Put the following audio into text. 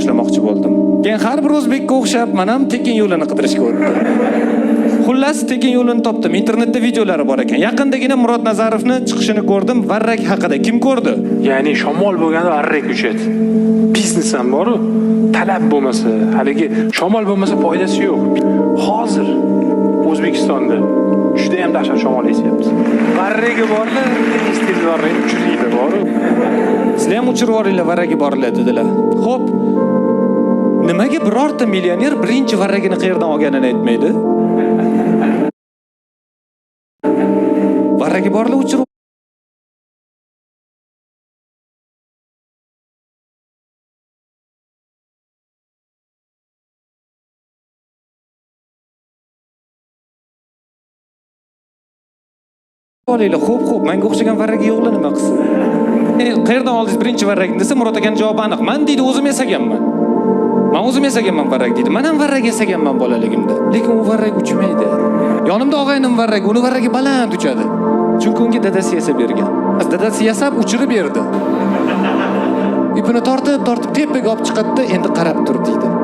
boshlamoqchi bo'ldim. Keyin har bir o'zbekka o'xshab, men ham tekin yo'lini qidirishga o'tdim. Xullas, tekin yo'lini topdim. Internetda videolari bor ekan. Yaqindagina Murod Nazarovni chiqishini ko'rdim. Varrak haqida kim ko'rdi? Ya'ni shamol bo'lganda varrak uchadi. Biznes ham bor-ku. Talab bo'lmasa, haligi shamol bo'lmasa foydasi yo'q. Hozir O'zbekistonda juda ham dahshat shamol esyapmiz. Varragi borlar, istil varrak uchiriydi bor-ku. Sizlar ham uchirib yuboringlar, varragi borlar dedilar. Xo'p. Nimaga birorta millioner birinchi varragini qayerdan olganini aytmaydi? Varragi borlar uchirib olinglar. Xo'p, menga o'xshagan varragi yo'qlar nima qilsin? Qayerdan oldingiz birinchi varragini desa, Murod akaning javobi aniq. Men deydi, o'zim yasaganman. Men o'zim yasaganman varrak deydi. Men ham varrak yasaganman bolaligimda. Lekin u varrak uchmaydi. Yonimda og'aynim varragi, uni varragi baland uchadi. Chunki unga dadasi yasab bergan. Dadasi yasab uchirib berdi. Ipini tortib tepaga olib chiqadi, endi qarab tur deydi.